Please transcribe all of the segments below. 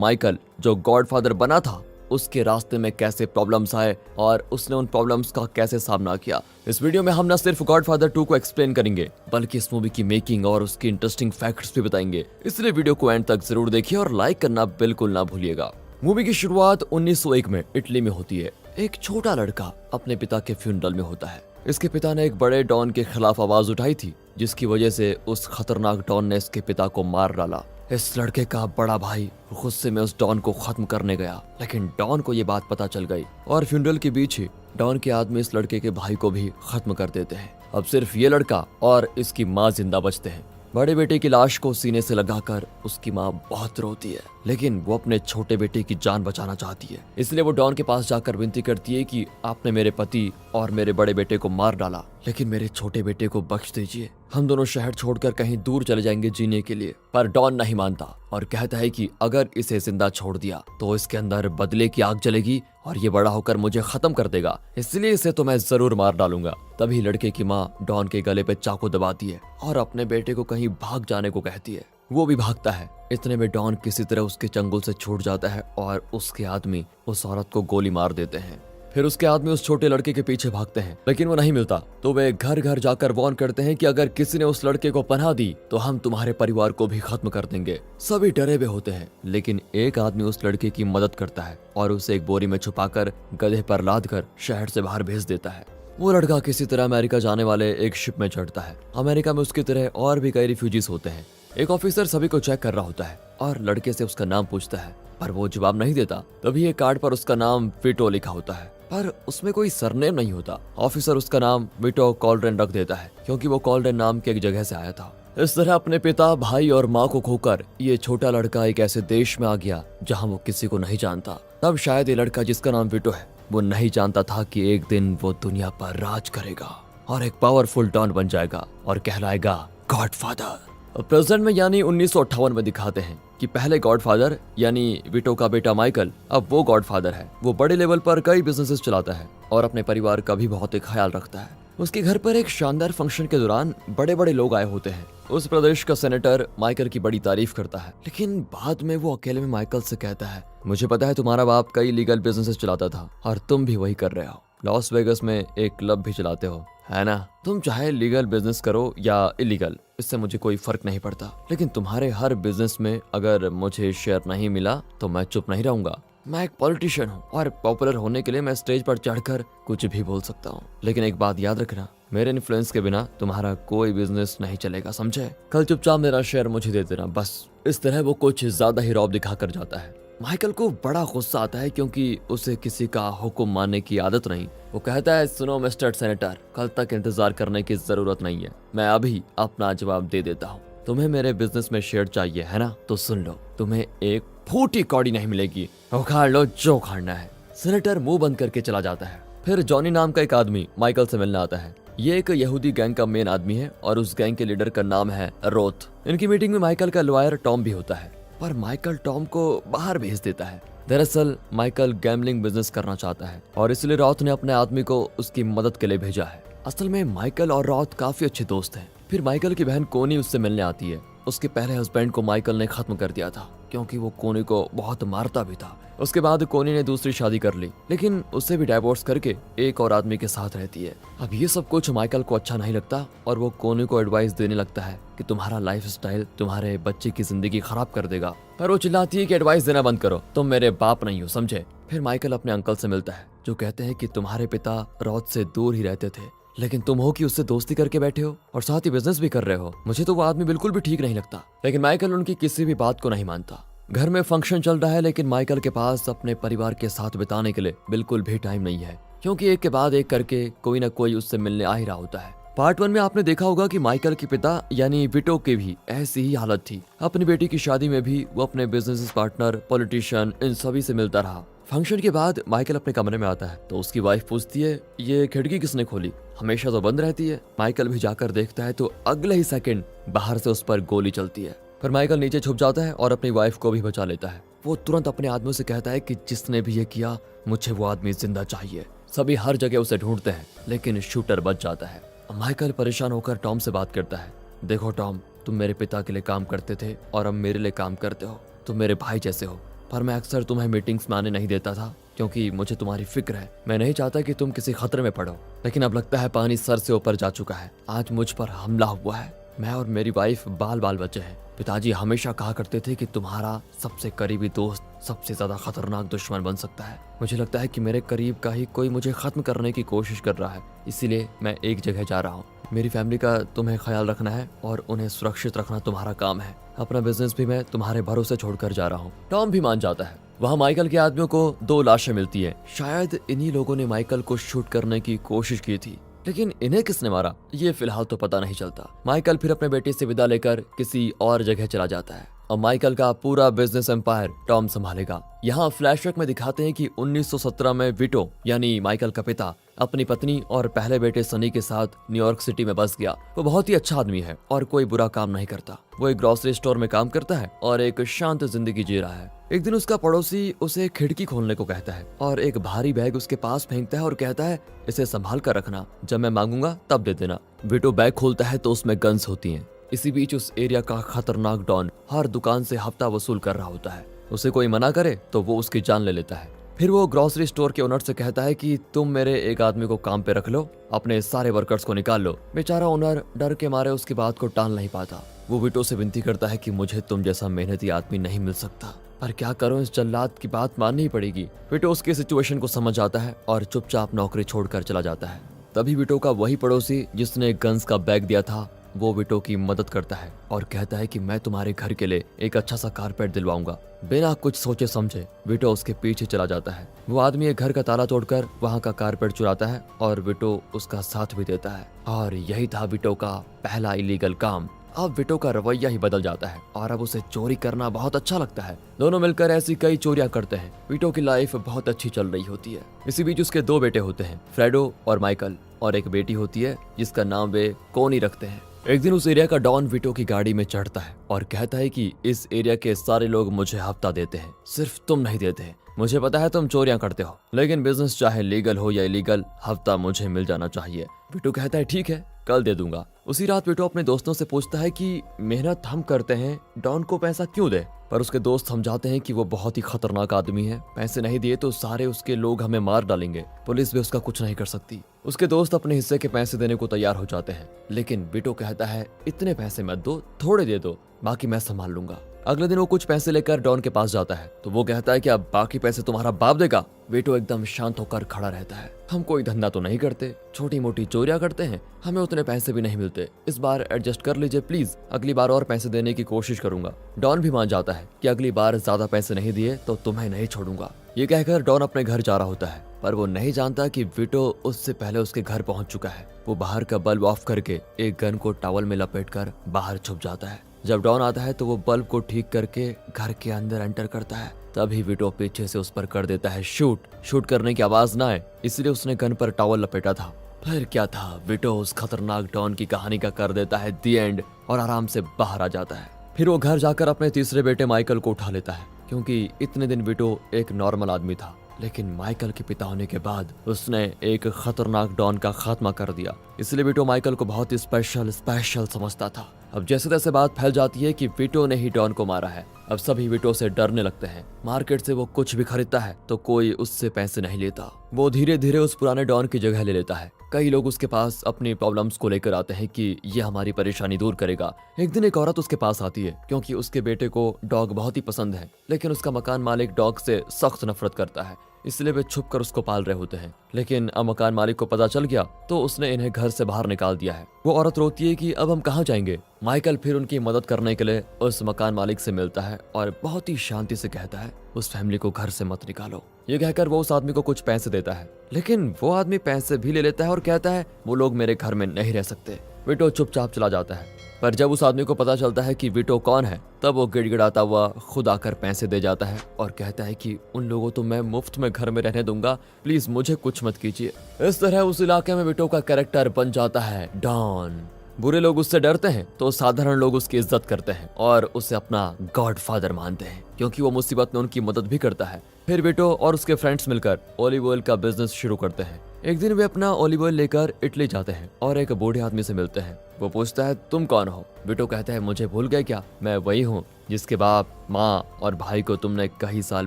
Michael जो godfather बना था उसके रास्ते में कैसे प्रॉब्लम्स आए और उसने उन प्रॉब्लम्स का कैसे सामना किया। इस वीडियो में हम न सिर्फ गॉडफादर 2 को एक्सप्लेन करेंगे बल्कि इस मूवी की मेकिंग और उसकी इंटरेस्टिंग फैक्ट्स भी बताएंगे, इसलिए वीडियो को एंड तक जरूर देखिए और लाइक करना बिल्कुल ना भूलिएगा। मूवी की शुरुआत 1901 में इटली में होती है। एक छोटा लड़का अपने पिता के फ्यूनरल में होता है। इसके पिता ने एक बड़े डॉन के खिलाफ आवाज उठाई थी, जिसकी वजह से उस खतरनाक डॉन ने इसके पिता को मार डाला। इस लड़के का बड़ा भाई गुस्से में उस डॉन को खत्म करने गया, लेकिन डॉन को ये बात पता चल गई और फ्यूनरल के बीच ही डॉन के आदमी इस लड़के के भाई को भी खत्म कर देते हैं। अब सिर्फ ये लड़का और इसकी माँ जिंदा बचते हैं। बड़े बेटे की लाश को सीने से लगाकर उसकी माँ बहुत रोती है, लेकिन वो अपने छोटे बेटे की जान बचाना चाहती है। इसलिए वो डॉन के पास जाकर विनती करती है कि आपने मेरे पति और मेरे बड़े बेटे को मार डाला, लेकिन मेरे छोटे बेटे को बख्श दीजिए। हम दोनों शहर छोड़कर कहीं दूर चले जाएंगे जीने के लिए। पर डॉन नहीं मानता और कहता है कि अगर इसे जिंदा छोड़ दिया तो इसके अंदर बदले की आग जलेगी और ये बड़ा होकर मुझे खत्म कर देगा, इसलिए इसे तो मैं जरूर मार डालूंगा। तभी लड़के की माँ डॉन के गले पे चाकू दबाती है और अपने बेटे को कहीं भाग जाने को कहती है। वो भी भागता है। इतने में डॉन किसी तरह उसके चंगुल से छूट जाता है और उसके आदमी उस औरत को गोली मार देते हैं। फिर उसके आदमी उस छोटे लड़के के पीछे भागते हैं, लेकिन वो नहीं मिलता। तो वे घर घर जाकर वार्न करते हैं कि अगर किसी ने उस लड़के को पनाह दी तो हम तुम्हारे परिवार को भी खत्म कर देंगे। सभी डरे हुए होते हैं, लेकिन एक आदमी उस लड़के की मदद करता है और उसे एक बोरी में छुपाकर गधे पर लाद कर शहर से बाहर भेज देता है। वो लड़का किसी तरह अमेरिका जाने वाले एक शिप में चढ़ता है। अमेरिका में उसकी तरह और भी कई रिफ्यूजीज होते हैं। एक ऑफिसर सभी को चेक कर रहा होता है और लड़के से उसका नाम पूछता है, पर वो जवाब नहीं देता। तभी एक कार्ड पर उसका नाम विटो लिखा होता है, पर उसमें कोई सरनेम नहीं होता। ऑफिसर उसका नाम विटो कॉलरेन रख देता है, क्योंकि वो कॉलरेन नाम की एक जगह से आया था। इस तरह अपने पिता, भाई और माँ को खोकर ये छोटा लड़का एक ऐसे देश में आ गया जहाँ वो किसी को नहीं जानता। तब शायद ये लड़का जिसका नाम विटो है वो नहीं जानता था कि एक दिन वो दुनिया पर राज करेगा और एक पावरफुल डॉन बन जाएगा और कहलाएगा गॉडफादर। प्रेजेंट में यानी 1958 में दिखाते हैं कि पहले गॉडफादर यानी विटो का बेटा माइकल अब वो गॉडफादर है। वो बड़े लेवल पर कई बिजनेसेस चलाता है और अपने परिवार का भी बहुत ही ख्याल रखता है। उसके घर पर एक शानदार फंक्शन के दौरान बड़े बड़े लोग आए होते हैं। उस प्रदेश का सेनेटर माइकल की बड़ी तारीफ करता है, लेकिन बाद में वो अकेले में माइकल से कहता है, मुझे पता है तुम्हारा बाप कई लीगल बिजनेसेस चलाता था और तुम भी वही कर रहे हो। लॉस वेगस में एक क्लब भी चलाते हो, है ना? तुम चाहे लीगल बिजनेस करो या इलीगल, इससे मुझे कोई फर्क नहीं पड़ता, लेकिन तुम्हारे हर बिजनेस में अगर मुझे शेयर नहीं मिला तो मैं चुप नहीं रहूंगा। मैं एक पॉलिटिशियन हूँ और पॉपुलर होने के लिए मैं स्टेज पर चढ़कर कुछ भी बोल सकता हूँ, लेकिन एक बात याद रखना, मेरे इन्फ्लुएंस के बिना तुम्हारा कोई बिजनेस नहीं चलेगा, समझे? कल चुपचाप मेरा शेयर मुझे दे देना बस। इस तरह वो कुछ ज्यादा ही रौब दिखा कर जाता है। माइकल को बड़ा गुस्सा आता है क्योंकि उसे किसी का हुक्म मानने की आदत नहीं। वो कहता है, सुनो मिस्टर सेनेटर, कल तक इंतजार करने की जरूरत नहीं है, मैं अभी अपना जवाब दे देता हूँ। तुम्हें मेरे बिजनेस में शेयर चाहिए है ना? तो सुन लो, तुम्हें एक फूटी कौड़ी नहीं मिलेगी, उखाड़ लो जो उखाड़ना है। सेनेटर मुंह बंद करके चला जाता है। फिर जॉनी नाम का एक आदमी माइकल से मिलने आता है। ये एक यहूदी गैंग का मेन आदमी है और उस गैंग के लीडर का नाम है रोथ। इनकी मीटिंग में माइकल का लॉयर टॉम भी होता है, पर माइकल टॉम को बाहर भेज देता है। दरअसल माइकल गैम्बलिंग बिजनेस करना चाहता है और इसलिए रॉथ ने अपने आदमी को उसकी मदद के लिए भेजा है। असल में माइकल और रॉथ काफी अच्छे दोस्त हैं। फिर माइकल की बहन कोनी उससे मिलने आती है। उसके पहले हस्बैंड को माइकल ने खत्म कर दिया था क्योंकि वो कोनी को बहुत मारता भी था। उसके बाद कोनी ने दूसरी शादी कर ली, लेकिन उससे भी डाइवोर्स करके एक और आदमी के साथ रहती है। अब ये सब कुछ माइकल को अच्छा नहीं लगता और वो कोनी को एडवाइस देने लगता है कि तुम्हारा लाइफस्टाइल तुम्हारे बच्चे की जिंदगी खराब कर देगा। पर वो चिल्लाती है कि एडवाइस देना बंद करो, तुम मेरे बाप नहीं हो, समझे? फिर माइकल अपने अंकल से मिलता है जो कहते हैं कि तुम्हारे पिता रॉथ से दूर ही रहते थे, लेकिन तुम हो कि उससे दोस्ती करके बैठे हो और साथ ही बिजनेस भी कर रहे हो। मुझे तो वो आदमी बिल्कुल भी ठीक नहीं लगता। लेकिन माइकल उनकी किसी भी बात को नहीं मानता। घर में फंक्शन चल रहा है, लेकिन माइकल के पास अपने परिवार के साथ बिताने के लिए बिल्कुल भी टाइम नहीं है, क्योंकि एक के बाद एक करके कोई ना कोई उससे मिलने आ ही रहा होता है। पार्ट 1 में आपने देखा होगा कि माइकल के पिता यानी विटो की भी ऐसी ही हालत थी। अपनी बेटी की शादी में भी वो अपने बिजनेस पार्टनर, पॉलिटिशियन, इन सभी से मिलता रहा। फंक्शन के बाद माइकल अपने कमरे में आता है तो उसकी वाइफ पूछती है, ये खिड़की किसने खोली? हमेशा तो बंद रहती है। माइकल भी जाकर देखता है तो अगले ही सेकंड बाहर से उस पर गोली चलती है। फिर माइकल नीचे छुप जाता है और अपनी वाइफ को भी बचा लेता है। वो तुरंत अपने आदमियों से कहता है कि जिसने भी ये किया, मुझे वो आदमी जिंदा चाहिए। सभी हर जगह उसे ढूंढते हैं, लेकिन शूटर बच जाता है। माइकल परेशान होकर टॉम से बात करता है, देखो टॉम, तुम मेरे पिता के लिए काम करते थे और अब मेरे लिए काम करते हो, तुम मेरे भाई जैसे हो। पर मैं अक्सर तुम्हें मीटिंग्स में आने नहीं देता था क्योंकि मुझे तुम्हारी फिक्र है। मैं नहीं चाहता कि तुम किसी खतरे में पड़ो, लेकिन अब लगता है पानी सर से ऊपर जा चुका है। आज मुझ पर हमला हुआ है। मैं और मेरी वाइफ बाल बाल बचे हैं। पिताजी हमेशा कहा करते थे कि तुम्हारा सबसे करीबी दोस्त सबसे ज्यादा खतरनाक दुश्मन बन सकता है। मुझे लगता है कि मेरे करीब का ही कोई मुझे खत्म करने की कोशिश कर रहा है, इसीलिए मैं एक जगह जा रहा हूँ। मेरी फैमिली का तुम्हें ख्याल रखना है और उन्हें सुरक्षित रखना तुम्हारा काम है। अपना बिजनेस भी मैं तुम्हारे भरोसे छोड़कर जा रहा हूँ। टॉम भी मान जाता है। वहाँ माइकल के आदमियों को 2 लाशें मिलती हैं। शायद इन्हीं लोगों ने माइकल को शूट करने की कोशिश की थी, लेकिन इन्हें किसने मारा ये फिलहाल तो पता नहीं चलता। माइकल फिर अपने बेटे से विदा लेकर किसी और जगह चला जाता है और माइकल का पूरा बिजनेस एम्पायर टॉम संभालेगा। यहाँ फ्लैशबैक में दिखाते हैं कि 1917 में विटो यानी माइकल का पिता अपनी पत्नी और पहले बेटे सनी के साथ न्यूयॉर्क सिटी में बस गया। वो बहुत ही अच्छा आदमी है और कोई बुरा काम नहीं करता। वो एक ग्रोसरी स्टोर में काम करता है और एक शांत जिंदगी जी रहा है। एक दिन उसका पड़ोसी उसे खिड़की खोलने को कहता है और एक भारी बैग उसके पास फेंकता है और कहता है, इसे संभाल कर रखना, जब मैं मांगूंगा तब दे देना। विटो बैग खोलता है तो उसमें गन्स होती हैं। इसी बीच उस एरिया का खतरनाक डॉन हर दुकान से हफ्ता वसूल कर रहा होता है। उसे कोई मना करे तो वो उसकी जान ले लेता है। फिर वो ग्रोसरी स्टोर के ओनर से कहता है कि तुम मेरे एक आदमी को काम पे रख लो, अपने सारे वर्कर्स को निकाल लो। बेचारा ओनर डर के मारे उसकी बात को टाल नहीं पाता। वो विटो से विनती करता है कि मुझे तुम जैसा मेहनती आदमी नहीं मिल सकता, पर क्या करूं, इस जल्लाद की बात माननी ही पड़ेगी। विटो उसकी सिचुएशन को समझ आता है और चुपचाप नौकरी छोड़कर चला जाता है। तभी विटो का वही पड़ोसी जिसने गन्स का बैग दिया था वो विटो की मदद करता है और कहता है कि मैं तुम्हारे घर के लिए एक अच्छा सा कारपेट दिलवाऊंगा। बिना कुछ सोचे समझे विटो उसके पीछे चला जाता है। वो आदमी एक घर का ताला तोड़कर वहाँ का कारपेट चुराता है और विटो उसका साथ भी देता है। और यही था विटो का पहला इलीगल काम। अब विटो का रवैया ही बदल जाता है और अब उसे चोरी करना बहुत अच्छा लगता है। दोनों मिलकर ऐसी कई चोरियां करते हैं। विटो की लाइफ बहुत अच्छी चल रही होती है। इसी बीच उसके 2 बेटे होते हैं, फ्रेडो और माइकल, और एक बेटी होती है जिसका नाम वे कोनी रखते हैं। एक दिन उस एरिया का डॉन विटो की गाड़ी में चढ़ता है और कहता है कि इस एरिया के सारे लोग मुझे हफ्ता देते हैं, सिर्फ तुम नहीं देते। मुझे पता है तुम चोरियां करते हो, लेकिन बिजनेस चाहे लीगल हो या इलीगल, हफ्ता मुझे मिल जाना चाहिए। विटो कहता है ठीक है, कल दे दूंगा। उसी रात विटो अपने दोस्तों से पूछता है कि मेहनत हम करते हैं, डॉन को पैसा क्यों दे। पर उसके दोस्त समझाते हैं कि वो बहुत ही खतरनाक आदमी है, पैसे नहीं दिए तो सारे उसके लोग हमें मार डालेंगे, पुलिस भी उसका कुछ नहीं कर सकती। उसके दोस्त अपने हिस्से के पैसे देने को तैयार हो जाते हैं, लेकिन विटो कहता है इतने पैसे मत दो, थोड़े दे दो, बाकी मैं संभाल लूंगा। अगले दिन वो कुछ पैसे लेकर डॉन के पास जाता है तो वो कहता है कि अब बाकी पैसे तुम्हारा बाप देगा। विटो एकदम शांत होकर खड़ा रहता है। हम कोई धंधा तो नहीं करते, छोटी मोटी चोरियां करते हैं, हमें उतने पैसे भी नहीं मिलते, इस बार एडजस्ट कर लीजिए प्लीज, अगली बार और पैसे देने की कोशिश करूंगा। डॉन भी मान जाता है कि अगली बार ज्यादा पैसे नहीं दिए तो तुम्हें नहीं छोड़ूंगा। ये कहकर डॉन अपने घर जा रहा होता है, पर वो नहीं जानता कि विटो उससे पहले उसके घर पहुंच चुका है। वो बाहर का बल्ब ऑफ करके एक गन को टॉवल में लपेटकर बाहर छुप जाता है। जब डॉन आता है तो वो बल्ब को ठीक करके घर के अंदर एंटर करता है। तभी विटो पीछे से उस पर कर देता है शूट करने की आवाज ना आए इसलिए उसने गन पर टॉवल लपेटा था। फिर क्या था, विटो उस खतरनाक डॉन की कहानी का कर देता है दी एंड और आराम से बाहर आ जाता है। फिर वो घर जाकर अपने तीसरे बेटे माइकल को उठा लेता है, क्योंकि इतने दिन विटो एक नॉर्मल आदमी था, लेकिन माइकल के पिता होने के बाद उसने एक खतरनाक डॉन का खात्मा कर दिया। इसलिए विटो माइकल को बहुत ही स्पेशल समझता था। अब जैसे तैसे बात फैल जाती है कि विटो ने ही डॉन को मारा है। अब सभी विटो से डरने लगते हैं। मार्केट से वो कुछ भी खरीदता है तो कोई उससे पैसे नहीं लेता। वो धीरे धीरे उस पुराने डॉन की जगह ले लेता है। कई लोग उसके पास अपनी प्रॉब्लम्स को लेकर आते हैं कि ये हमारी परेशानी दूर करेगा। एक दिन एक औरत उसके पास आती है क्योंकि उसके बेटे को डॉग बहुत ही पसंद है, लेकिन उसका मकान मालिक डॉग से सख्त नफरत करता है, इसलिए वे छुप कर उसको पाल रहे होते हैं। लेकिन अब मकान मालिक को पता चल गया तो उसने इन्हें घर से बाहर निकाल दिया है। वो औरत रोती है कि अब हम कहाँ जाएंगे। माइकल फिर उनकी मदद करने के लिए उस मकान मालिक से मिलता है और बहुत ही शांति से कहता है उस फैमिली को घर से मत निकालो। ये कहकर वो उस आदमी को कुछ पैसे देता है, लेकिन वो आदमी पैसे भी ले लेता है और कहता है वो लोग मेरे घर में नहीं रह सकते। विटो चुपचाप चला जाता है, पर जब उस आदमी को पता चलता है कि विटो कौन है तब वो गिड़गिड़ाता हुआ खुद आकर पैसे दे जाता है और कहता है कि उन लोगों तो मैं मुफ्त में घर में रहने दूंगा, प्लीज मुझे कुछ मत कीजिए। इस तरह उस इलाके में विटो का कैरेक्टर बन जाता है डॉन। बुरे लोग उससे डरते हैं तो साधारण लोग उसकी इज्जत करते हैं और उसे अपना गॉडफादर मानते हैं, क्योंकि वो मुसीबत में उनकी मदद भी करता है। फिर विटो और उसके फ्रेंड्स मिलकर ऑलिव ऑयल का बिजनेस शुरू करते हैं। एक दिन वे अपना ऑलिव ऑयल लेकर इटली जाते हैं और एक बूढ़े आदमी से मिलते हैं। वो पूछता है, तुम कौन हो? विटो कहता है, मुझे भूल गए क्या? मैं वही हूँ जिसके बाप, माँ और भाई को तुमने कई साल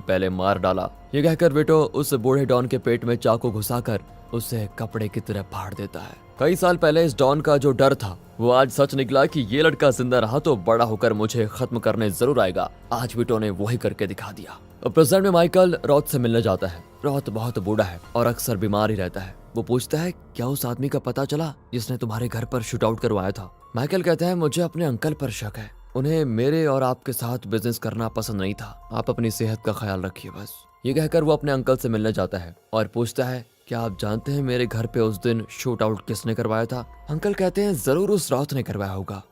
पहले मार डाला। ये कहकर विटो उस बूढ़े डॉन के पेट में चाकू घुसाकर उसे कपड़े की तरह फाड़ देता है। कई साल पहले इस डॉन का जो डर था वो आज सच निकला कि ये लड़का जिंदा रहा तो बड़ा होकर मुझे खत्म करने जरूर आएगा। आज विटो ने वही करके दिखा दिया। प्रेजेंट में माइकल रॉथ से मिलने जाता है। रॉथ बहुत बूढ़ा है और अक्सर बीमार ही रहता है। वो पूछता है, क्या उस आदमी का पता चला जिसने तुम्हारे घर पर शूट आउट करवाया था? माइकल कहता है, मुझे अपने अंकल पर शक है। उन्हें मेरे और आपके साथ बिजनेस करना पसंद नहीं था। आप अपनी सेहत का ख्याल रखिए बस। ये कहकर वो अपने अंकल से मिलने जाता है और पूछता है, क्या आप जानते हैं मेरे घर पे उस दिन शूट आउट किसने करवाया था? अंकल कहते हैं, जरूर उस रॉथ ने करवाया होगा।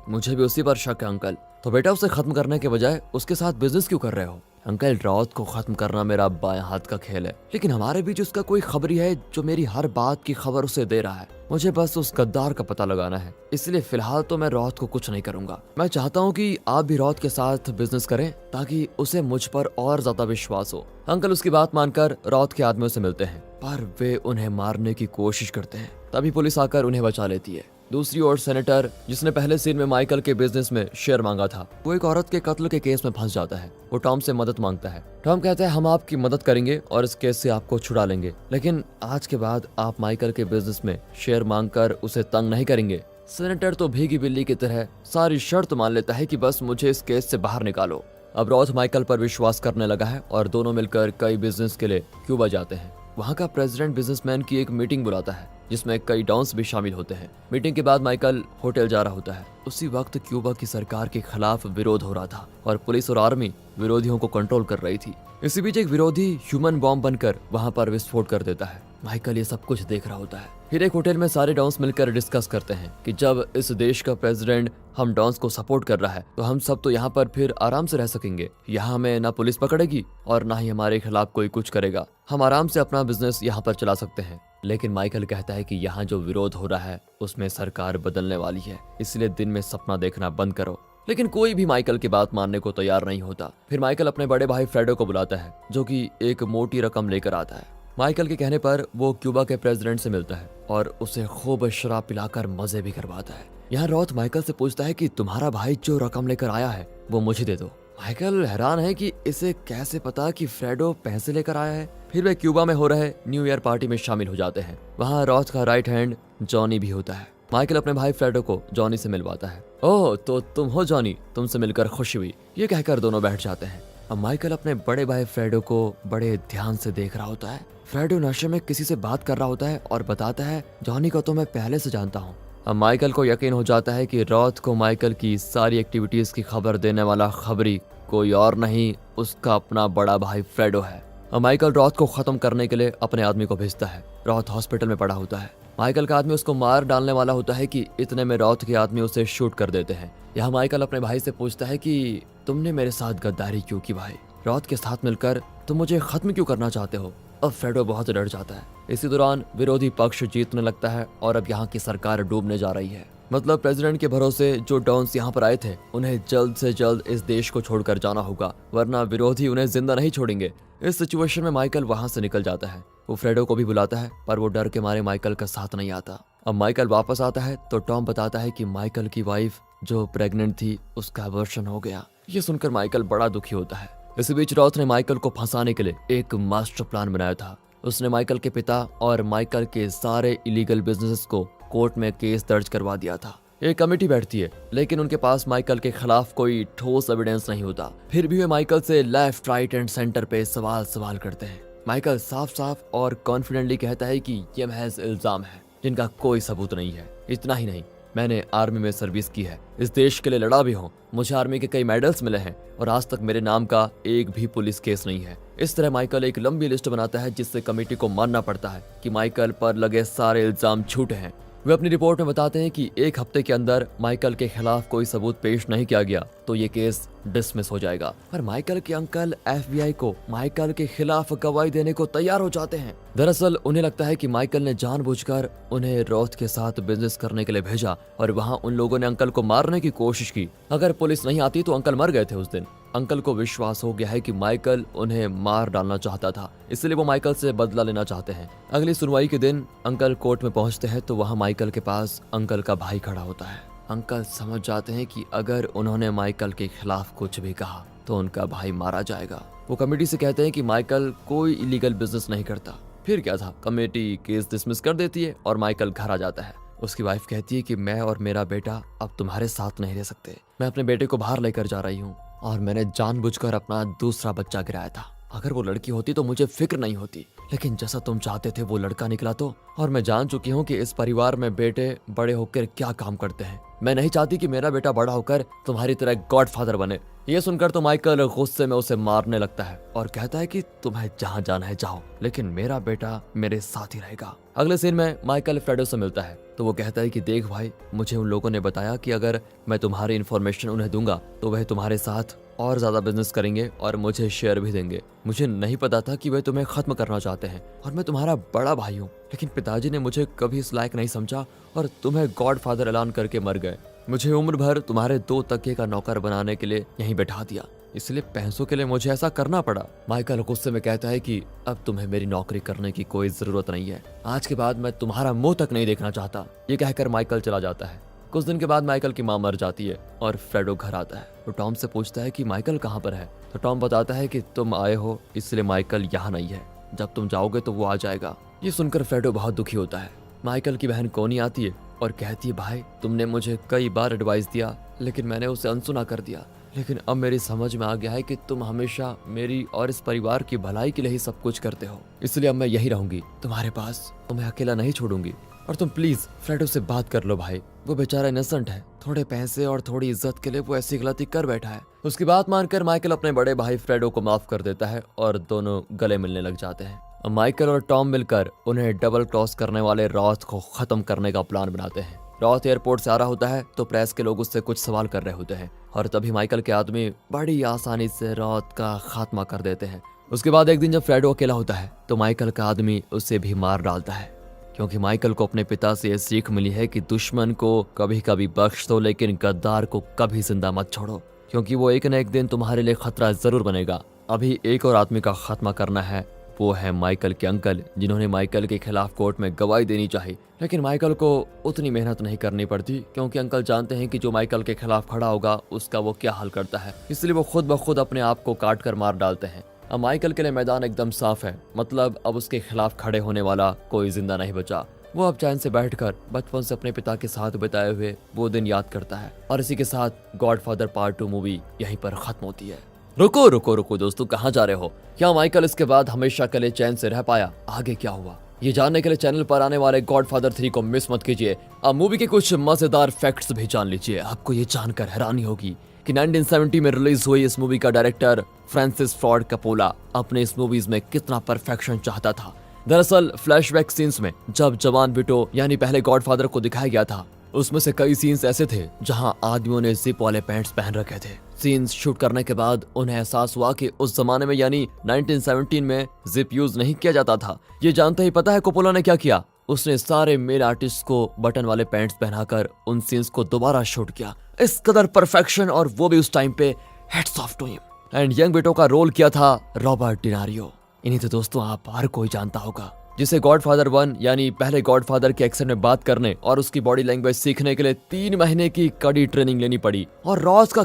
मुझे भी उसी पर शक है अंकल। तो बेटा उसे खत्म करने के बजाय उसके साथ बिजनेस क्यों कर रहे हो? अंकल, रॉथ को खत्म करना मेरा बाएं हाथ का खेल है, लेकिन हमारे बीच उसका कोई खबरी है जो मेरी हर बात की खबर उसे दे रहा है। मुझे बस उस गद्दार का पता लगाना है, इसलिए फिलहाल तो मैं रॉथ को कुछ नहीं करूंगा। मैं चाहता हूँ कि आप भी रॉथ के साथ बिजनेस करें ताकि उसे मुझ पर और ज्यादा विश्वास हो। अंकल उसकी बात मानकर रॉथ के आदमियों से मिलते हैं, पर वे उन्हें मारने की कोशिश करते हैं। तभी पुलिस आकर उन्हें बचा लेती है। दूसरी ओर सेनेटर, जिसने पहले सीन में माइकल के बिजनेस में शेयर मांगा था, वो एक औरत के कत्ल के केस में फंस जाता है। वो टॉम से मदद मांगता है। टॉम कहता है, हम आपकी मदद करेंगे और इस केस से आपको छुड़ा लेंगे, लेकिन आज के बाद आप माइकल के बिजनेस में शेयर मांगकर उसे तंग नहीं करेंगे। सेनेटर तो भीगी बिल्ली की तरह सारी शर्त मान लेता है कि बस मुझे इस केस से बाहर निकालो। अब रॉथ माइकल पर विश्वास करने लगा है और दोनों मिलकर कई बिजनेस के लिए क्यूबा जाते हैं। वहाँ का प्रेसिडेंट बिजनेसमैन की एक मीटिंग बुलाता है जिसमें कई डॉन्स भी शामिल होते हैं। मीटिंग के बाद माइकल होटल जा रहा होता है। उसी वक्त क्यूबा की सरकार के खिलाफ विरोध हो रहा था और पुलिस और आर्मी विरोधियों को कंट्रोल कर रही थी। इसी बीच एक विरोधी ह्यूमन बॉम्ब बनकर वहाँ पर विस्फोट कर देता है। माइकल ये सब कुछ देख रहा होता है। फिर एक होटल में सारे डॉन्स मिलकर डिस्कस करते हैं कि जब इस देश का प्रेसिडेंट हम डॉन्स को सपोर्ट कर रहा है तो हम सब तो यहाँ पर फिर आराम से रह सकेंगे। यहाँ हमें ना पुलिस पकड़ेगी और ना ही हमारे खिलाफ कोई कुछ करेगा। हम आराम से अपना बिजनेस यहाँ पर चला सकते हैं। लेकिन माइकल कहता है कि यहाँ जो विरोध हो रहा है उसमें सरकार बदलने वाली है, इसलिए दिन में सपना देखना बंद करो। लेकिन कोई भी माइकल की बात मानने को तैयार नहीं होता। फिर माइकल अपने बड़े भाई फ्रेडो को बुलाता है जो कि एक मोटी रकम लेकर आता है। माइकल के कहने पर वो क्यूबा के प्रेसिडेंट से मिलता है और उसे खूब शराब पिलाकर मजे भी करवाता है। यहाँ रॉथ माइकल से पूछता है कि तुम्हारा भाई जो रकम लेकर आया है वो मुझे दे दो। माइकल हैरान है कि इसे कैसे पता कि फ्रेडो पैसे लेकर आया है। फिर वे क्यूबा में हो रहे न्यू ईयर पार्टी में शामिल हो जाते हैं। वहाँ रॉथ का राइट हैंड जॉनी भी होता है। माइकल अपने भाई फ्रेडो को जॉनी से मिलवाता है। ओह, तो तुम हो जॉनी, तुमसे मिलकर खुशी हुई। ये कहकर दोनों बैठ जाते हैं। अब माइकल अपने बड़े भाई फ्रेडो को बड़े ध्यान से देख रहा होता है। फ्रेडो नशे में किसी से बात कर रहा होता है और बताता है, जॉनी को तो मैं पहले से जानता हूँ। अब माइकल को यकीन हो जाता है कि रॉथ को माइकल की सारी एक्टिविटीज की खबर देने वाला खबरी कोई और नहीं, उसका अपना बड़ा भाई फ्रेडो है। अब माइकल रॉथ को खत्म करने के लिए अपने आदमी को भेजता है। रॉथ हॉस्पिटल में पड़ा होता है। माइकल का आदमी उसको मार डालने वाला होता है कि इतने में रॉथ के आदमी उसे शूट कर देते हैं। यहाँ माइकल अपने भाई से पूछता है कि तुमने मेरे साथ गद्दारी क्यों की भाई? रॉथ के साथ मिलकर तुम मुझे खत्म क्यों करना चाहते हो? अब फ्रेडो बहुत डर जाता है। इसी दौरान विरोधी पक्ष जीतने लगता है और अब यहाँ की सरकार डूबने जा रही है। मतलब प्रेसिडेंट के भरोसे जो डॉन्स यहाँ पर आए थे उन्हें जल्द से जल्द इस देश को छोड़कर जाना होगा, वरना विरोधी उन्हें जिंदा नहीं छोड़ेंगे। इस सिचुएशन में माइकल वहाँ से निकल जाता है। वो फ्रेडो को भी बुलाता है पर वो डर के मारे माइकल का साथ नहीं आता। अब माइकल वापस आता है तो टॉम बताता है कि माइकल की वाइफ जो प्रेग्नेंट थी उसका अबॉर्शन हो गया। ये सुनकर माइकल बड़ा दुखी होता है। इसी बीच रॉथ ने माइकल को फंसाने के लिए एक मास्टर प्लान बनाया था। उसने माइकल के पिता और माइकल के सारे इलीगल बिजनेसेस को कोर्ट में केस दर्ज करवा दिया था। एक कमेटी बैठती है लेकिन उनके पास माइकल के खिलाफ कोई ठोस एविडेंस नहीं होता। फिर भी वे माइकल से लेफ्ट, राइट एंड सेंटर पे सवाल करते हैं। माइकल साफ साफ और कॉन्फिडेंटली कहता है कि ये महज इल्जाम है जिनका कोई सबूत नहीं है। इतना ही नहीं, मैंने आर्मी में सर्विस की है, इस देश के लिए लड़ा भी हूँ, मुझे आर्मी के कई मेडल्स मिले हैं और आज तक मेरे नाम का एक भी पुलिस केस नहीं है। इस तरह माइकल एक लंबी लिस्ट बनाता है जिससे कमेटी को मानना पड़ता है कि माइकल पर लगे सारे इल्जाम झूठे हैं। वे अपनी रिपोर्ट में बताते हैं कि एक हफ्ते के अंदर माइकल के खिलाफ कोई सबूत पेश नहीं किया गया तो ये केस डिसमिस हो जाएगा। पर माइकल के अंकल FBI को माइकल के खिलाफ गवाही देने को तैयार हो जाते हैं। दरअसल उन्हें लगता है कि माइकल ने जानबूझकर उन्हें रोथ के साथ बिजनेस करने के लिए भेजा और वहाँ उन लोगों ने अंकल को मारने की कोशिश की। अगर पुलिस नहीं आती तो अंकल मर गए थे उस दिन। अंकल को विश्वास हो गया है कि माइकल उन्हें मार डालना चाहता था, इसलिए वो माइकल से बदला लेना चाहते हैं। अगली सुनवाई के दिन अंकल कोर्ट में पहुंचते हैं तो वहाँ माइकल के पास अंकल का भाई खड़ा होता है। अंकल समझ जाते हैं कि अगर उन्होंने माइकल के खिलाफ कुछ भी कहा तो उनका भाई मारा जाएगा। वो कमेटी से कहते हैं कि माइकल कोई इलीगल बिजनेस नहीं करता। फिर क्या था, कमेटी केस डिसमिस कर देती है और माइकल घर आ जाता है। उसकी वाइफ कहती है कि मैं और मेरा बेटा अब तुम्हारे साथ नहीं रह सकते। मैं अपने बेटे को बाहर लेकर जा रही हूँ और मैंने जानबूझकर अपना दूसरा बच्चा गिराया था। अगर वो लड़की होती तो मुझे फिक्र नहीं होती, लेकिन जैसा तुम चाहते थे वो लड़का निकला तो। और मैं जान चुकी हूँ कि इस परिवार में बेटे बड़े होकर क्या काम करते हैं। मैं नहीं चाहती कि मेरा बेटा बड़ा होकर तुम्हारी तरह गॉडफादर बने। ये सुनकर तो माइकल गुस्से में उसे मारने लगता है और कहता है कि तुम्हें जहाँ जाना है जाओ, लेकिन मेरा बेटा मेरे साथ ही रहेगा। अगले सीन में माइकल फ्रेडो से मिलता है तो वो कहता है कि देख भाई, मुझे उन लोगों ने बताया कि अगर मैं तुम्हारी इन्फॉर्मेशन उन्हें दूंगा तो वह तुम्हारे साथ और ज्यादा बिजनेस करेंगे और मुझे शेयर भी देंगे। मुझे नहीं पता था कि वे तुम्हें खत्म करना चाहते हैं और मैं तुम्हारा बड़ा भाई हूँ, लेकिन पिताजी ने मुझे कभी इस लायक नहीं समझा और तुम्हें गॉडफादर ऐलान करके मर गए। मुझे उम्र भर तुम्हारे 2 तकिए का नौकर बनाने के लिए यहीं बैठा दिया, इसलिए पैसों के लिए मुझे ऐसा करना पड़ा। माइकल गुस्से में कहता है कि अब तुम्हें मेरी नौकरी करने की कोई जरूरत नहीं है। आज के बाद मैं तुम्हारा मुंह तक नहीं देखना चाहता। ये कहकर माइकल चला जाता है। कुछ दिन के बाद माइकल की मां मर जाती है और फ्रेडो घर आता है। तो टॉम से पूछता है कि माइकल कहाँ पर है। तो टॉम बताता है कि तुम आए हो इसलिए माइकल यहाँ नहीं है, जब तुम जाओगे तो वो आ जाएगा। ये सुनकर फ्रेडो बहुत दुखी होता है। माइकल की बहन कोनी आती है और कहती है भाई, तुमने मुझे कई बार एडवाइस दिया लेकिन मैंने उसे अनसुना कर दिया, लेकिन अब मेरी समझ में आ गया है कि तुम हमेशा मेरी और इस परिवार की भलाई के लिए ही सब कुछ करते हो, इसलिए अब मैं यही रहूंगी तुम्हारे पास, तुम्हें अकेला नहीं छोड़ूंगी। और तुम प्लीज फ्रेडो से बात कर लो भाई, वो बेचारा इनोसेंट है, थोड़े पैसे और थोड़ी इज्जत के लिए वो ऐसी गलती कर बैठा है। उसकी बात मानकर माइकल अपने बड़े भाई फ्रेडो को माफ कर देता है और दोनों गले मिलने लग जाते हैं। माइकल और टॉम मिलकर उन्हें डबल क्रॉस करने वाले रॉथ को खत्म करने का प्लान बनाते हैं। रॉथ एयरपोर्ट से आ रहा होता है तो प्रेस के लोग उससे कुछ सवाल कर रहे होते हैं और तभी माइकल के आदमी बड़ी आसानी से रॉथ का खात्मा कर देते हैं। उसके बाद एक दिन जब फ्रेडो अकेला होता है तो माइकल का आदमी उसे भी मार डालता है, क्योंकि माइकल को अपने पिता से यह सीख मिली है कि दुश्मन को कभी कभी बख्श दो लेकिन गद्दार को कभी जिंदा मत छोड़ो, क्योंकि वो एक न एक दिन तुम्हारे लिए खतरा जरूर बनेगा। अभी एक और आदमी का खात्मा करना है, वो है माइकल के अंकल, जिन्होंने माइकल के खिलाफ कोर्ट में गवाही देनी चाहिए। लेकिन माइकल को उतनी मेहनत नहीं करनी पड़ती, क्योंकि अंकल जानते हैं कि जो माइकल के खिलाफ खड़ा होगा उसका वो क्या हाल करता है, इसलिए वो खुद ब खुद अपने आप को काट कर मार डालते हैं। अब माइकल के लिए मैदान एकदम साफ है, मतलब अब उसके खिलाफ खड़े होने वाला कोई जिंदा नहीं बचा। वो अब चैन से बैठकर बचपन से अपने पिता के साथ बिताए हुए वो दिन याद करता है। और इसी के साथ गॉडफादर पार्ट 2 मूवी यहीं पर खत्म होती है। रुको रुको रुको दोस्तों, कहाँ जा रहे हो? क्या माइकल इसके बाद हमेशा के लिए चैन से रह पाया? आगे क्या हुआ ये जानने के लिए चैनल पर आने वाले गॉडफादर 3 को मिस मत कीजिए। अब मूवी के कुछ मजेदार फैक्ट्स भी जान लीजिए। आपको ये जानकर हैरानी होगी कि 1970 में रिलीज हुई इस मूवी का डायरेक्टर फ्रांसिस फोर्ड कपोला अपने इस मूवीज में कितना परफेक्शन चाहता था। दरअसल फ्लैशबैक सीन्स में जब जवान विटो यानी पहले गॉडफादर को दिखाया गया था, उसमें से कई सीन्स ऐसे थे जहां आदमियों ने जिप वाले पैंट्स पहन रखे थे। सीन्स शूट करने के बाद उन्हें एहसास हुआ कि उस जमाने में यानी 1917 में जिप यूज नहीं किया जाता था। ये जानते ही पता है कोपोला ने क्या किया? उसने सारे मेल आर्टिस्ट को बटन वाले पैंट्स पहनाकर उन सीन्स को दोबारा शूट किया। इस कदर परफेक्शन, और वो भी उस टाइम पे। Heads off to him. And young Vito का रोल किया था रॉबर्ट डिनारियो। इन्हीं तो दोस्तों आप हर कोई जानता होगा, जिसे गॉडफादर 1 यानी पहले गॉडफादर के एक्सेंट में बात करने और उसकी बॉडी लैंग्वेज सीखने के लिए 3 महीने की कड़ी ट्रेनिंग लेनी पड़ी। और रॉस का